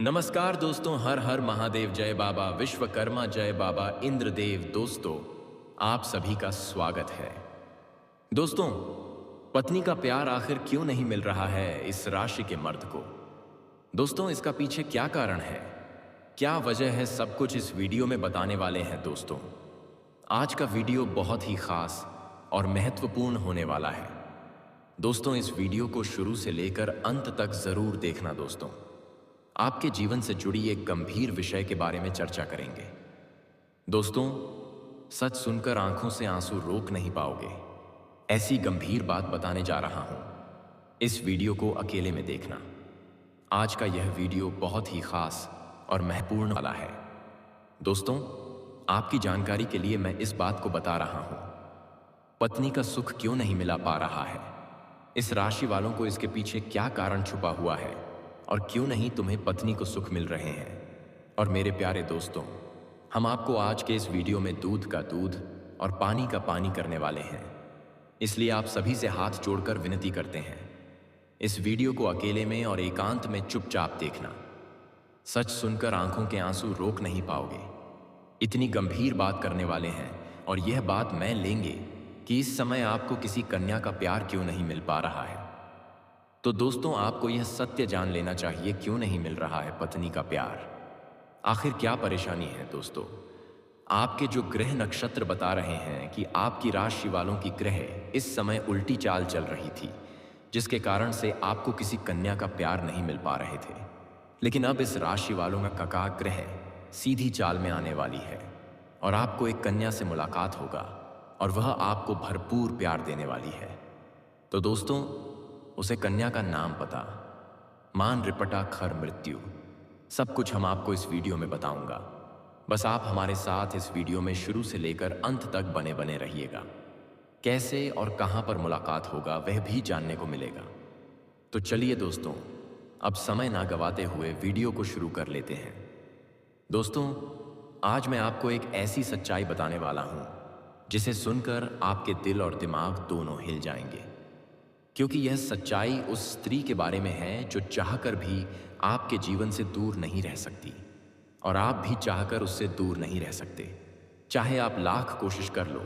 नमस्कार दोस्तों, हर हर महादेव, जय बाबा विश्वकर्मा, जय बाबा इंद्रदेव। दोस्तों, आप सभी का स्वागत है। दोस्तों, पत्नी का प्यार आखिर क्यों नहीं मिल रहा है इस राशि के मर्द को? दोस्तों, इसका पीछे क्या कारण है, क्या वजह है, सब कुछ इस वीडियो में बताने वाले हैं। दोस्तों, आज का वीडियो बहुत ही खास और महत्वपूर्ण होने वाला है। दोस्तों, इस वीडियो को शुरू से लेकर अंत तक जरूर देखना। दोस्तों, आपके जीवन से जुड़ी एक गंभीर विषय के बारे में चर्चा करेंगे। दोस्तों, सच सुनकर आंखों से आंसू रोक नहीं पाओगे। ऐसी गंभीर बात बताने जा रहा हूं, इस वीडियो को अकेले में देखना। आज का यह वीडियो बहुत ही खास और महत्वपूर्ण वाला है। दोस्तों, आपकी जानकारी के लिए मैं इस बात को बता रहा हूं, पत्नी का सुख क्यों नहीं मिला पा रहा है, इस राशि वालों को इसके पीछे क्या कारण छुपा हुआ है और क्यों नहीं तुम्हें पत्नी को सुख मिल रहे हैं। और मेरे प्यारे दोस्तों, हम आपको आज के इस वीडियो में दूध का दूध और पानी का पानी करने वाले हैं। इसलिए आप सभी से हाथ जोड़कर विनती करते हैं, इस वीडियो को अकेले में और एकांत में चुपचाप देखना। सच सुनकर आंखों के आंसू रोक नहीं पाओगे। इतनी गंभीर बात करने वाले हैं और यह बात मैं लेंगे कि इस समय आपको किसी कन्या का प्यार क्यों नहीं मिल पा रहा है। तो दोस्तों, आपको यह सत्य जान लेना चाहिए, क्यों नहीं मिल रहा है पत्नी का प्यार, आखिर क्या परेशानी है। दोस्तों, आपके जो ग्रह नक्षत्र बता रहे हैं कि आपकी राशि वालों की ग्रह इस समय उल्टी चाल चल रही थी, जिसके कारण से आपको किसी कन्या का प्यार नहीं मिल पा रहे थे। लेकिन अब इस राशि वालों का कका ग्रह सीधी चाल में आने वाली है और आपको एक कन्या से मुलाकात होगा और वह आपको भरपूर प्यार देने वाली है। तो दोस्तों, उसे कन्या का नाम, पता, मान, रिपटा, खर, मृत्यु, सब कुछ हम आपको इस वीडियो में बताऊंगा। बस आप हमारे साथ इस वीडियो में शुरू से लेकर अंत तक बने बने रहिएगा। कैसे और कहां पर मुलाकात होगा वह भी जानने को मिलेगा। तो चलिए दोस्तों, अब समय ना गवाते हुए वीडियो को शुरू कर लेते हैं। दोस्तों, आज मैं आपको एक ऐसी सच्चाई बताने वाला हूं जिसे सुनकर आपके दिल और दिमाग दोनों हिल जाएंगे, क्योंकि यह सच्चाई उस स्त्री के बारे में है जो चाहकर भी आपके जीवन से दूर नहीं रह सकती और आप भी चाहकर उससे दूर नहीं रह सकते। चाहे आप लाख कोशिश कर लो,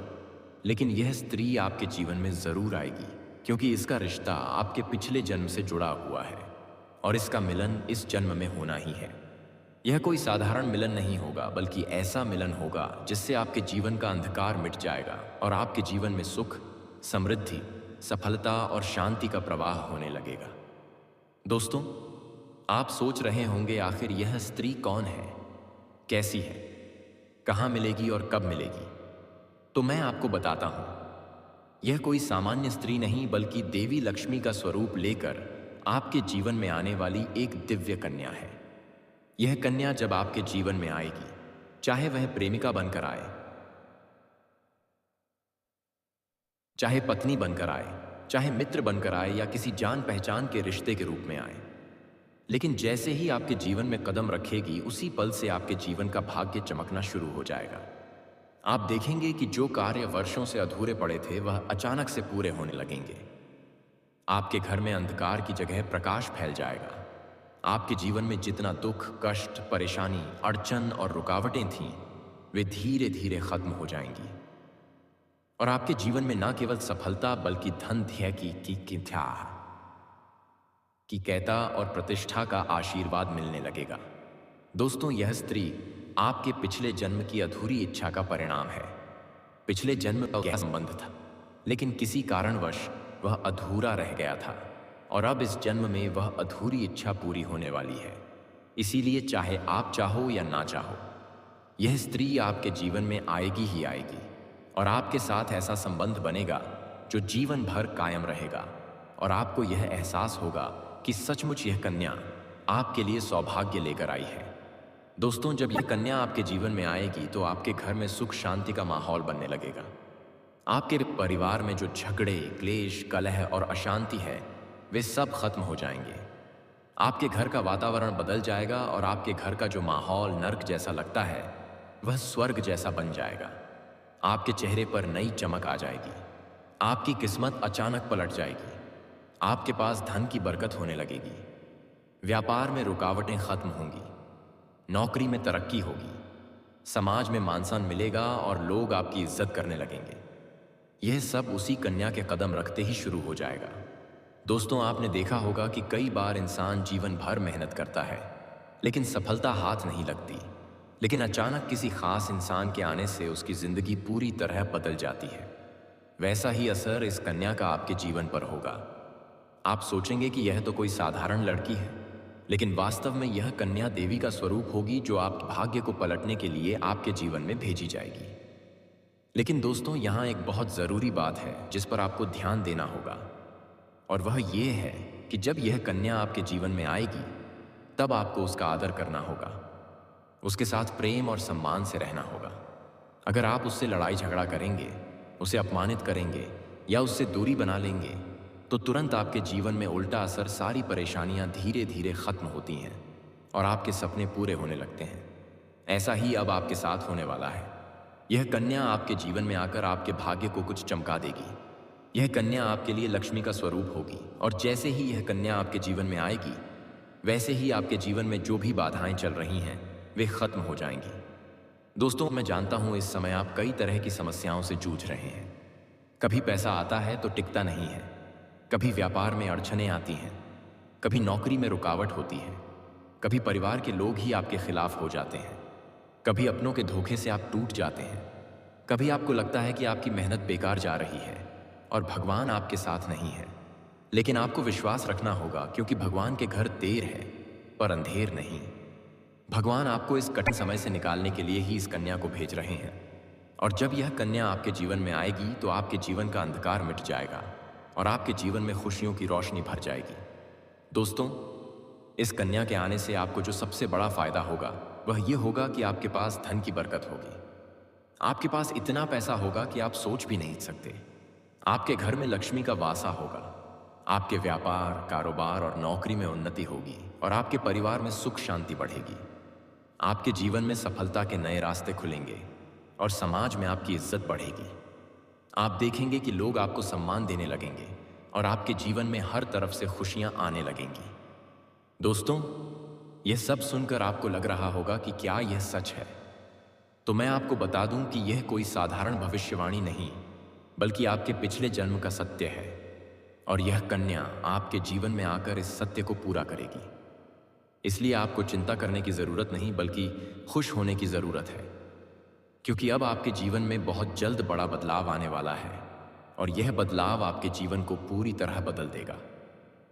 लेकिन यह स्त्री आपके जीवन में जरूर आएगी, क्योंकि इसका रिश्ता आपके पिछले जन्म से जुड़ा हुआ है और इसका मिलन इस जन्म में होना ही है। यह कोई साधारण मिलन नहीं होगा, बल्कि ऐसा मिलन होगा जिससे आपके जीवन का अंधकार मिट जाएगा और आपके जीवन में सुख, समृद्धि, सफलता और शांति का प्रवाह होने लगेगा। दोस्तों, आप सोच रहे होंगे, आखिर यह स्त्री कौन है, कैसी है, कहां मिलेगी और कब मिलेगी? तो मैं आपको बताता हूं, यह कोई सामान्य स्त्री नहीं, बल्कि देवी लक्ष्मी का स्वरूप लेकर आपके जीवन में आने वाली एक दिव्य कन्या है। यह कन्या जब आपके जीवन में आएगी, चाहे वह प्रेमिका बनकर आए, चाहे पत्नी बनकर आए, चाहे मित्र बनकर आए या किसी जान पहचान के रिश्ते के रूप में आए, लेकिन जैसे ही आपके जीवन में कदम रखेगी, उसी पल से आपके जीवन का भाग्य चमकना शुरू हो जाएगा। आप देखेंगे कि जो कार्य वर्षों से अधूरे पड़े थे, वह अचानक से पूरे होने लगेंगे। आपके घर में अंधकार की जगह प्रकाश फैल जाएगा। आपके जीवन में जितना दुख, कष्ट, परेशानी, अड़चन और रुकावटें थीं, वे धीरे धीरे खत्म हो जाएंगी और आपके जीवन में न केवल सफलता, बल्कि धन, ध्यय की कहता और प्रतिष्ठा का आशीर्वाद मिलने लगेगा। दोस्तों, यह स्त्री आपके पिछले जन्म की अधूरी इच्छा का परिणाम है। पिछले जन्म का यह संबंध था, लेकिन किसी कारणवश वह अधूरा रह गया था और अब इस जन्म में वह अधूरी इच्छा पूरी होने वाली है। इसीलिए चाहे आप चाहो या ना चाहो, यह स्त्री आपके जीवन में आएगी ही आएगी और आपके साथ ऐसा संबंध बनेगा जो जीवन भर कायम रहेगा और आपको यह एहसास होगा कि सचमुच यह कन्या आपके लिए सौभाग्य लेकर आई है। दोस्तों, जब यह कन्या आपके जीवन में आएगी तो आपके घर में सुख शांति का माहौल बनने लगेगा। आपके परिवार में जो झगड़े, क्लेश, कलह और अशांति है, वे सब खत्म हो जाएंगे। आपके घर का वातावरण बदल जाएगा और आपके घर का जो माहौल नर्क जैसा लगता है, वह स्वर्ग जैसा बन जाएगा। आपके चेहरे पर नई चमक आ जाएगी। आपकी किस्मत अचानक पलट जाएगी। आपके पास धन की बरकत होने लगेगी। व्यापार में रुकावटें खत्म होंगी, नौकरी में तरक्की होगी, समाज में मान सम्मान मिलेगा और लोग आपकी इज्जत करने लगेंगे। यह सब उसी कन्या के कदम रखते ही शुरू हो जाएगा। दोस्तों, आपने देखा होगा कि कई बार इंसान जीवन भर मेहनत करता है लेकिन सफलता हाथ नहीं लगती, लेकिन अचानक किसी खास इंसान के आने से उसकी जिंदगी पूरी तरह बदल जाती है। वैसा ही असर इस कन्या का आपके जीवन पर होगा। आप सोचेंगे कि यह तो कोई साधारण लड़की है, लेकिन वास्तव में यह कन्या देवी का स्वरूप होगी जो आपके भाग्य को पलटने के लिए आपके जीवन में भेजी जाएगी। लेकिन दोस्तों, यहाँ एक बहुत ज़रूरी बात है जिस पर आपको ध्यान देना होगा, और वह ये है कि जब यह कन्या आपके जीवन में आएगी तब आपको उसका आदर करना होगा, उसके साथ प्रेम और सम्मान से रहना होगा। अगर आप उससे लड़ाई झगड़ा करेंगे, उसे अपमानित करेंगे या उससे दूरी बना लेंगे तो तुरंत आपके जीवन में उल्टा असर, सारी परेशानियां धीरे धीरे खत्म होती हैं और आपके सपने पूरे होने लगते हैं। ऐसा ही अब आपके साथ होने वाला है। यह कन्या आपके जीवन में आकर आपके भाग्य को कुछ चमका देगी। यह कन्या आपके लिए लक्ष्मी का स्वरूप होगी, और जैसे ही यह कन्या आपके जीवन में आएगी वैसे ही आपके जीवन में जो भी बाधाएं चल रही हैं वे खत्म हो जाएंगी। दोस्तों, मैं जानता हूं इस समय आप कई तरह की समस्याओं से जूझ रहे हैं। कभी पैसा आता है तो टिकता नहीं है, कभी व्यापार में अड़चनें आती हैं, कभी नौकरी में रुकावट होती है, कभी परिवार के लोग ही आपके खिलाफ हो जाते हैं, कभी अपनों के धोखे से आप टूट जाते हैं, कभी आपको लगता है कि आपकी मेहनत बेकार जा रही है और भगवान आपके साथ नहीं है। लेकिन आपको विश्वास रखना होगा, क्योंकि भगवान के घर देर है पर अंधेर नहीं। भगवान आपको इस कठिन समय से निकालने के लिए ही इस कन्या को भेज रहे हैं, और जब यह कन्या आपके जीवन में आएगी तो आपके जीवन का अंधकार मिट जाएगा और आपके जीवन में खुशियों की रोशनी भर जाएगी। दोस्तों, इस कन्या के आने से आपको जो सबसे बड़ा फायदा होगा वह यह होगा कि आपके पास धन की बरकत होगी। आपके पास इतना पैसा होगा कि आप सोच भी नहीं सकते। आपके घर में लक्ष्मी का वासा होगा, आपके व्यापार, कारोबार और नौकरी में उन्नति होगी और आपके परिवार में सुख शांति बढ़ेगी। आपके जीवन में सफलता के नए रास्ते खुलेंगे और समाज में आपकी इज्जत बढ़ेगी। आप देखेंगे कि लोग आपको सम्मान देने लगेंगे और आपके जीवन में हर तरफ से खुशियां आने लगेंगी। दोस्तों, यह सब सुनकर आपको लग रहा होगा कि क्या यह सच है? तो मैं आपको बता दूं कि यह कोई साधारण भविष्यवाणी नहीं, बल्कि आपके पिछले जन्म का सत्य है, और यह कन्या आपके जीवन में आकर इस सत्य को पूरा करेगी। इसलिए आपको चिंता करने की जरूरत नहीं, बल्कि खुश होने की जरूरत है, क्योंकि अब आपके जीवन में बहुत जल्द बड़ा बदलाव आने वाला है और यह बदलाव आपके जीवन को पूरी तरह बदल देगा।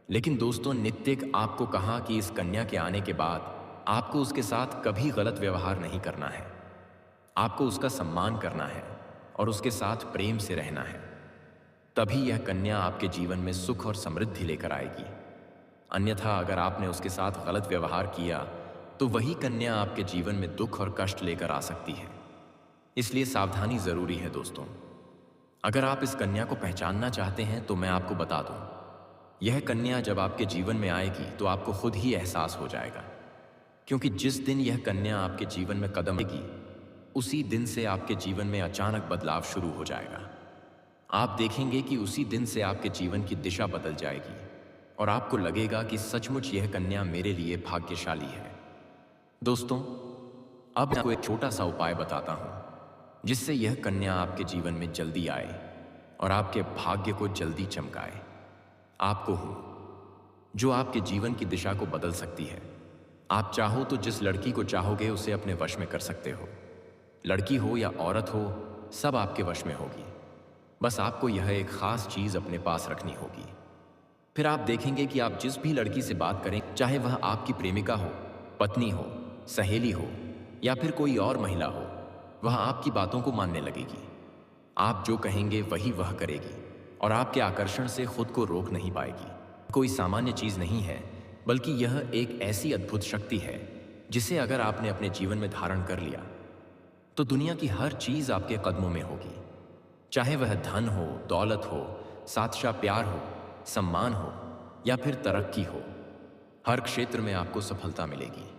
लेकिन दोस्तों, नित्य आपको कहा कि इस कन्या के आने के बाद आपको उसके साथ कभी गलत व्यवहार नहीं करना है। आपको उसका सम्मान करना है और उसके साथ प्रेम से रहना है। तभी यह कन्या आपके जीवन में सुख और समृद्धि लेकर आएगी। अन्यथा अगर आपने उसके साथ गलत व्यवहार किया तो वही कन्या आपके जीवन में दुख और कष्ट लेकर आ सकती है। इसलिए सावधानी जरूरी है दोस्तों। अगर आप इस कन्या को पहचानना चाहते हैं तो मैं आपको बता दूं, यह कन्या जब आपके जीवन में आएगी तो आपको खुद ही एहसास हो जाएगा, क्योंकि जिस दिन यह कन्या आपके जीवन में कदम रखेगी उसी दिन से आपके जीवन में अचानक बदलाव शुरू हो जाएगा। आप देखेंगे कि उसी दिन से आपके जीवन की दिशा बदल जाएगी और आपको लगेगा कि सचमुच यह कन्या मेरे लिए भाग्यशाली है। दोस्तों, अब मैं आपको एक छोटा सा उपाय बताता हूं जिससे यह कन्या आपके जीवन में जल्दी आए और आपके भाग्य को जल्दी चमकाए। आपको हूं जो आपके जीवन की दिशा को बदल सकती है। आप चाहो तो जिस लड़की को चाहोगे उसे अपने वश में कर सकते हो। लड़की हो या औरत हो, सब आपके वश में होगी। बस आपको यह एक खास चीज अपने पास रखनी होगी। फिर आप देखेंगे कि आप जिस भी लड़की से बात करें, चाहे वह आपकी प्रेमिका हो, पत्नी हो, सहेली हो या फिर कोई और महिला हो, वह आपकी बातों को मानने लगेगी। आप जो कहेंगे वही वह करेगी और आपके आकर्षण से खुद को रोक नहीं पाएगी। कोई सामान्य चीज नहीं है, बल्कि यह एक ऐसी अद्भुत शक्ति है जिसे अगर आपने अपने जीवन में धारण कर लिया तो दुनिया की हर चीज आपके कदमों में होगी। चाहे वह धन हो, दौलत हो, साच्चा प्यार हो, सम्मान हो या फिर तरक्की हो, हर क्षेत्र में आपको सफलता मिलेगी।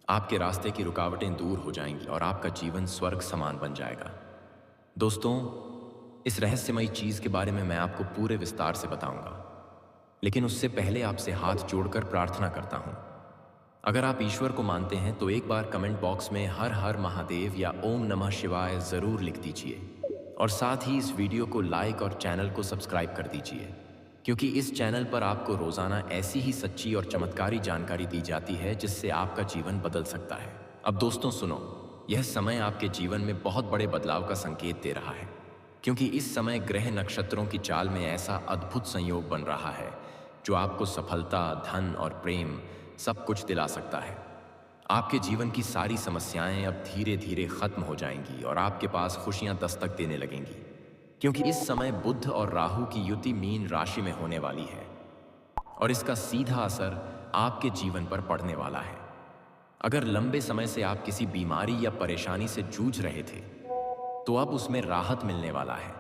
आपके रास्ते की रुकावटें दूर हो जाएंगी और आपका जीवन स्वर्ग समान बन जाएगा। दोस्तों, इस रहस्यमयी चीज के बारे में मैं आपको पूरे विस्तार से बताऊंगा, लेकिन उससे पहले आपसे हाथ जोड़कर प्रार्थना करता हूं। अगर आप ईश्वर को मानते हैं तो एक बार कमेंट बॉक्स में हर हर महादेव या ओम नमः शिवाय जरूर लिख दीजिए और साथ ही इस वीडियो को लाइक और चैनल को सब्सक्राइब कर दीजिए, क्योंकि इस चैनल पर आपको रोजाना ऐसी ही सच्ची और चमत्कारी जानकारी दी जाती है जिससे आपका जीवन बदल सकता है। अब दोस्तों सुनो, यह समय आपके जीवन में बहुत बड़े बदलाव का संकेत दे रहा है, क्योंकि इस समय ग्रह नक्षत्रों की चाल में ऐसा अद्भुत संयोग बन रहा है जो आपको सफलता, धन और प्रेम सब कुछ दिला सकता है। आपके जीवन की सारी समस्याएं अब धीरे धीरे खत्म हो जाएंगी और आपके पास खुशियां दस्तक देने लगेंगी, क्योंकि इस समय बुध और राहु की युति मीन राशि में होने वाली है और इसका सीधा असर आपके जीवन पर पड़ने वाला है। अगर लंबे समय से आप किसी बीमारी या परेशानी से जूझ रहे थे तो अब उसमें राहत मिलने वाला है।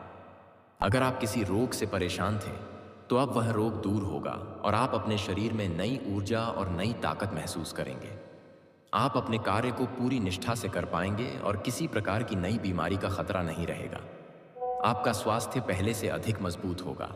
अगर आप किसी रोग से परेशान थे तो अब वह रोग दूर होगा और आप अपने शरीर में नई ऊर्जा और नई ताकत महसूस करेंगे। आप अपने कार्य को पूरी निष्ठा से कर पाएंगे और किसी प्रकार की नई बीमारी का खतरा नहीं रहेगा। आपका स्वास्थ्य पहले से अधिक मजबूत होगा